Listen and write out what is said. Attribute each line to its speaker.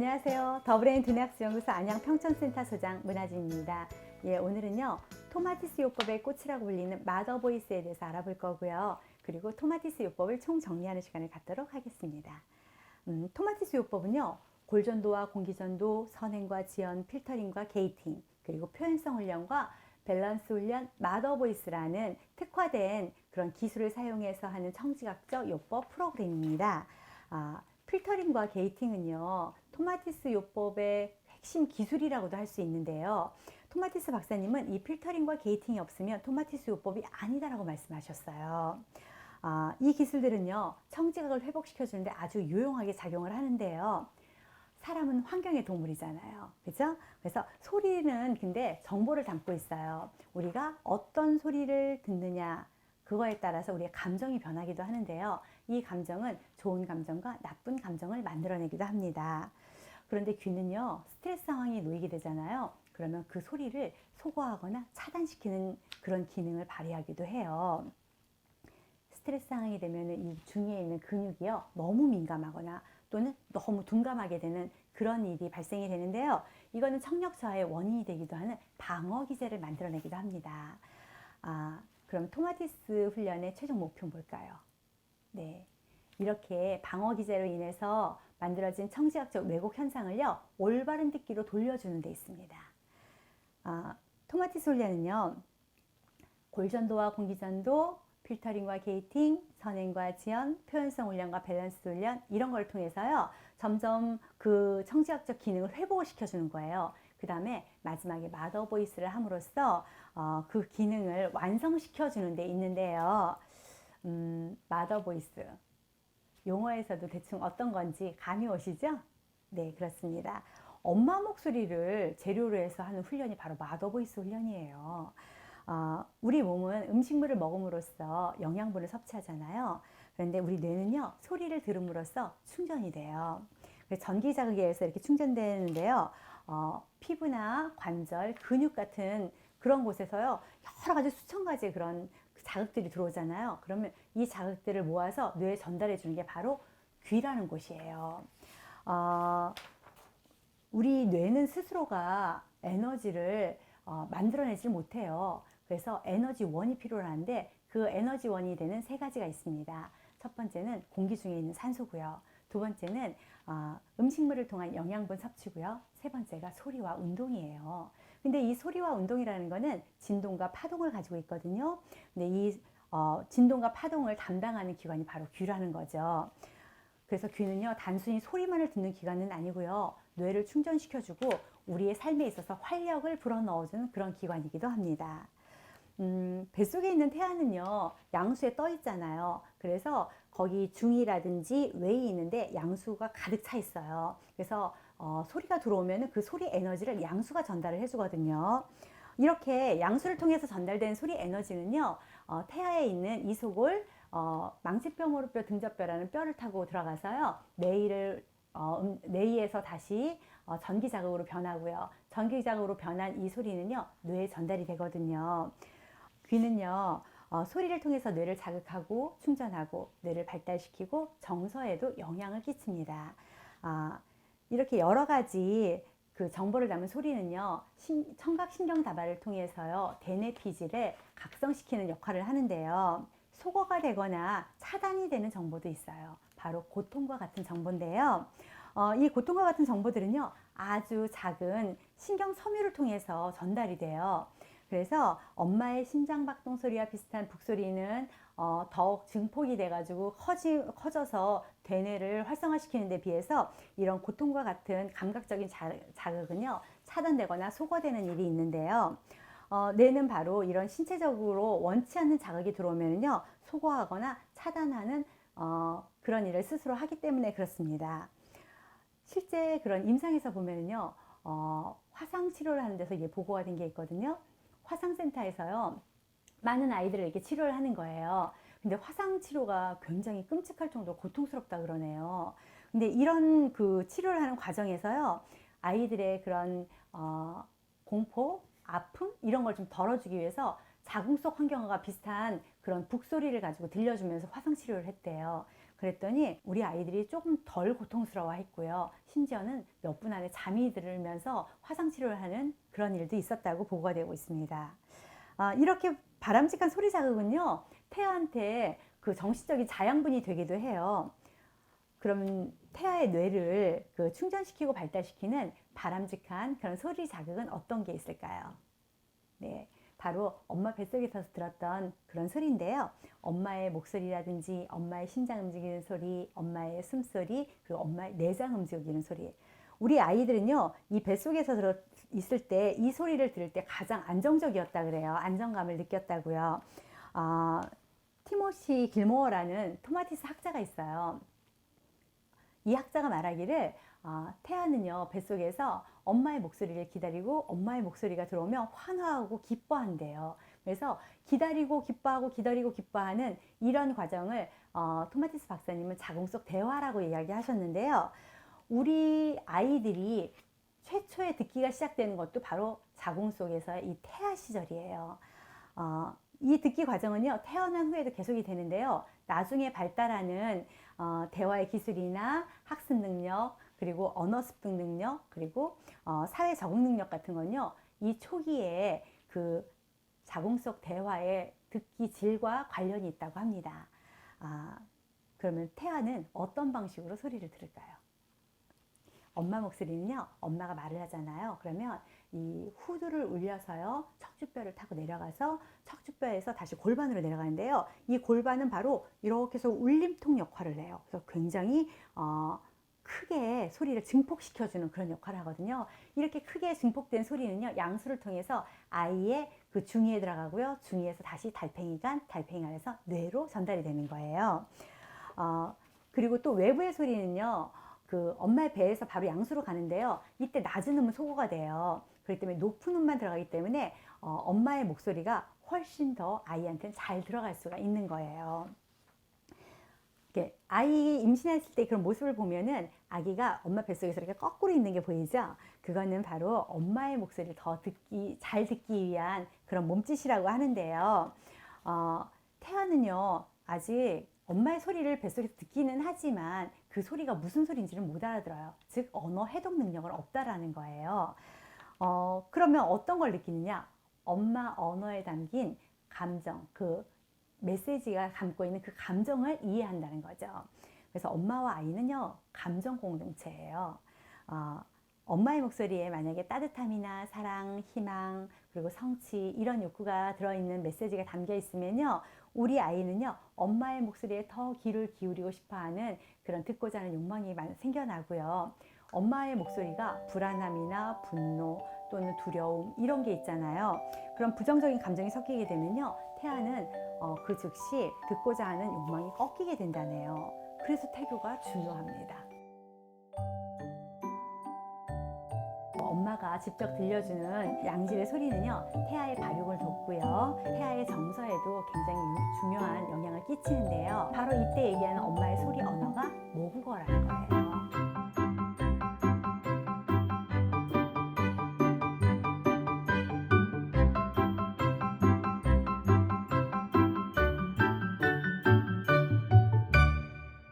Speaker 1: 안녕하세요. 더브레인 두뇌학습연구소 안양평천센터 소장 문하진입니다. 오늘은요, 토마티스 요법의 꽃이라고 불리는 마더보이스에 대해서 알아볼 거고요. 그리고 토마티스 요법을 총정리하는 시간을 갖도록 하겠습니다. 토마티스 요법은요, 골전도와 공기전도, 선행과 지연, 필터링과 게이팅, 그리고 표현성 훈련과 밸런스 훈련, 마더보이스라는 특화된 그런 기술을 사용해서 하는 청지각적 요법 프로그램입니다. 필터링과 게이팅은요, 토마티스 요법의 핵심 기술이라고도 할 수 있는데요. 토마티스 박사님은 이 필터링과 게이팅이 없으면 토마티스 요법이 아니다라고 말씀하셨어요. 이 기술들은요, 청지각을 회복시켜주는데 아주 유용하게 작용을 하는데요. 사람은 환경의 동물이잖아요. 그죠? 그래서 소리는 근데 정보를 담고 있어요. 우리가 어떤 소리를 듣느냐, 그거에 따라서 우리의 감정이 변하기도 하는데요. 이 감정은 좋은 감정과 나쁜 감정을 만들어내기도 합니다. 그런데 귀는요, 스트레스 상황에 놓이게 되잖아요. 그러면 그 소리를 소거하거나 차단시키는 그런 기능을 발휘하기도 해요. 스트레스 상황이 되면 이 중에 있는 근육이요, 너무 민감하거나 또는 너무 둔감하게 되는 그런 일이 발생이 되는데요. 이거는 청력 저하의 원인이 되기도 하는 방어 기제를 만들어내기도 합니다. 그럼 토마티스 훈련의 최종 목표는 뭘까요? 네, 이렇게 방어 기제로 인해서 만들어진 청지각적 왜곡 현상을요, 올바른 듣기로 돌려주는 데 있습니다. 토마티스 훈련은요, 골전도와 공기전도, 필터링과 게이팅, 선행과 지연, 표현성 훈련과 밸런스 훈련, 이런 걸 통해서요, 점점 그 청지각적 기능을 회복을 시켜주는 거예요. 그 다음에 마지막에 마더 보이스를 함으로써 그 기능을 완성시켜주는 데 있는데요. 마더 보이스, 용어에서도 대충 어떤 건지 감이 오시죠? 네, 그렇습니다. 엄마 목소리를 재료로 해서 하는 훈련이 바로 마더 보이스 훈련이에요. 우리 몸은 음식물을 먹음으로써 영양분을 섭취하잖아요. 그런데 우리 뇌는요, 소리를 들음으로써 충전이 돼요. 그래서 전기 자극에 의해서 이렇게 충전되는데요. 피부나 관절, 근육 같은 그런 곳에서요, 여러 가지 수천 가지 그런 자극들이 들어오잖아요. 그러면 이 자극들을 모아서 뇌에 전달해 주는 게 바로 귀라는 곳이에요. 우리 뇌는 스스로가 에너지를 만들어내지 못해요. 그래서 에너지원이 필요한데 그 에너지원이 되는 세 가지가 있습니다. 첫 번째는 공기 중에 있는 산소고요. 두 번째는 음식물을 통한 영양분 섭취고요. 세 번째가 소리와 운동이에요. 근데 이 소리와 운동이라는 거는 진동과 파동을 가지고 있거든요. 근데 이 진동과 파동을 담당하는 기관이 바로 귀라는 거죠. 그래서 귀는요, 단순히 소리만을 듣는 기관은 아니고요, 뇌를 충전시켜주고 우리의 삶에 있어서 활력을 불어넣어주는 그런 기관이기도 합니다. 뱃속에 있는 태아는요, 양수에 떠 있잖아요. 그래서 거기 중이라든지 외이 있는데 양수가 가득 차 있어요. 그래서 소리가 들어오면 그 소리 에너지를 양수가 전달을 해주거든요. 이렇게 양수를 통해서 전달된 소리 에너지는요, 태아에 있는 이속을 망치뼈, 무릎뼈, 등접뼈라는 뼈를 타고 들어가서요, 뇌에서 다시 전기 자극으로 변하고요. 전기 자극으로 변한 이 소리는요, 뇌에 전달이 되거든요. 귀는요, 소리를 통해서 뇌를 자극하고 충전하고 뇌를 발달시키고 정서에도 영향을 끼칩니다. 이렇게 여러 가지 그 정보를 담은 소리는요, 청각신경다발을 통해서요, 대뇌 피질에 각성시키는 역할을 하는데요. 소거가 되거나 차단이 되는 정보도 있어요. 바로 고통과 같은 정보인데요. 이 고통과 같은 정보들은요, 아주 작은 신경 섬유를 통해서 전달이 돼요. 그래서 엄마의 심장박동 소리와 비슷한 북소리는 더욱 증폭이 돼가지고 커져서 대뇌를 활성화시키는 데 비해서 이런 고통과 같은 감각적인 자극은요, 차단되거나 소거되는 일이 있는데요. 뇌는 바로 이런 신체적으로 원치 않는 자극이 들어오면요, 소거하거나 차단하는 그런 일을 스스로 하기 때문에 그렇습니다. 실제 그런 임상에서 보면요, 화상 치료를 하는 데서 이게 보고가 된 게 있거든요. 화상센터에서요, 많은 아이들을 이렇게 치료를 하는 거예요. 근데 화상 치료가 굉장히 끔찍할 정도로 고통스럽다 그러네요. 근데 이런 그 치료를 하는 과정에서요, 아이들의 그런 공포, 아픔 이런 걸 좀 덜어주기 위해서 자궁 속 환경과 비슷한 그런 북소리를 가지고 들려주면서 화상 치료를 했대요. 그랬더니 우리 아이들이 조금 덜 고통스러워 했고요. 심지어는 몇 분 안에 잠이 들면서 화상 치료를 하는 그런 일도 있었다고 보고가 되고 있습니다. 이렇게 바람직한 소리 자극은요, 태아한테 그 정신적인 자양분이 되기도 해요. 그럼 태아의 뇌를 충전시키고 발달시키는 바람직한 그런 소리 자극은 어떤 게 있을까요? 네, 바로 엄마 뱃속에서 들었던 그런 소리인데요. 엄마의 목소리라든지 엄마의 심장 움직이는 소리, 엄마의 숨소리, 그리고 엄마의 내장 움직이는 소리. 우리 아이들은요, 이 뱃속에서 있을 때 이 소리를 들을 때 가장 안정적이었다 그래요. 안정감을 느꼈다고요. 티모시 길모어라는 토마티스 학자가 있어요. 이 학자가 말하기를 태아는요, 뱃속에서 엄마의 목소리를 기다리고 엄마의 목소리가 들어오면 환호하고 기뻐한대요. 그래서 기다리고 기뻐하고 기다리고 기뻐하는 이런 과정을 토마티스 박사님은 자궁 속 대화라고 이야기하셨는데요. 우리 아이들이 최초에 듣기가 시작되는 것도 바로 자궁 속에서의 이 태아 시절이에요. 이 듣기 과정은요, 태어난 후에도 계속이 되는데요. 나중에 발달하는 대화의 기술이나 학습 능력, 그리고 언어 습득 능력, 그리고 사회 적응 능력 같은 건요, 이 초기에 그 자궁 속 대화의 듣기 질과 관련이 있다고 합니다. 그러면 태아는 어떤 방식으로 소리를 들을까요? 엄마 목소리는요, 엄마가 말을 하잖아요. 그러면 이 후두를 울려서요, 척추뼈를 타고 내려가서 척추뼈에서 다시 골반으로 내려가는데요. 이 골반은 바로 이렇게 해서 울림통 역할을 해요. 그래서 굉장히 크게 소리를 증폭시켜주는 그런 역할을 하거든요. 이렇게 크게 증폭된 소리는요, 양수를 통해서 아이의 그 중이에 들어가고요. 중이에서 다시 달팽이관, 달팽이관에서 뇌로 전달이 되는 거예요. 그리고 또 외부의 소리는요, 그 엄마의 배에서 바로 양수로 가는데요. 이때 낮은 음은 소거가 돼요. 그렇기 때문에 높은 음만 들어가기 때문에 엄마의 목소리가 훨씬 더 아이한테는 잘 들어갈 수가 있는 거예요. 아이 임신했을 때 그런 모습을 보면은 아기가 엄마 뱃속에서 이렇게 거꾸로 있는 게 보이죠? 그거는 바로 엄마의 목소리를 더 잘 듣기 위한 그런 몸짓이라고 하는데요. 태아는요, 아직 엄마의 소리를 뱃속에서 듣기는 하지만 그 소리가 무슨 소리인지를 못 알아들어요. 즉, 언어 해독 능력은 없다라는 거예요. 그러면 어떤 걸 느끼느냐? 엄마 언어에 담긴 감정, 그 메시지가 담고 있는 그 감정을 이해한다는 거죠. 그래서 엄마와 아이는요, 감정 공동체예요. 엄마의 목소리에 만약에 따뜻함이나 사랑, 희망, 그리고 성취 이런 욕구가 들어있는 메시지가 담겨 있으면요, 우리 아이는요, 엄마의 목소리에 더 귀를 기울이고 싶어하는 그런 듣고자 하는 욕망이 생겨나고요. 엄마의 목소리가 불안함이나 분노 또는 두려움 이런 게 있잖아요. 그런 부정적인 감정이 섞이게 되면요, 태아는 그 즉시 듣고자 하는 욕망이 꺾이게 된다네요. 그래서 태교가 중요합니다. 엄마가 직접 들려주는 양질의 소리는요, 태아의 발육을 돕고요, 태아의 정서에도 굉장히 중요한 영향을 끼치는데요. 바로 이때 얘기하는 엄마의 소리 언어가 모국어라는 거예요.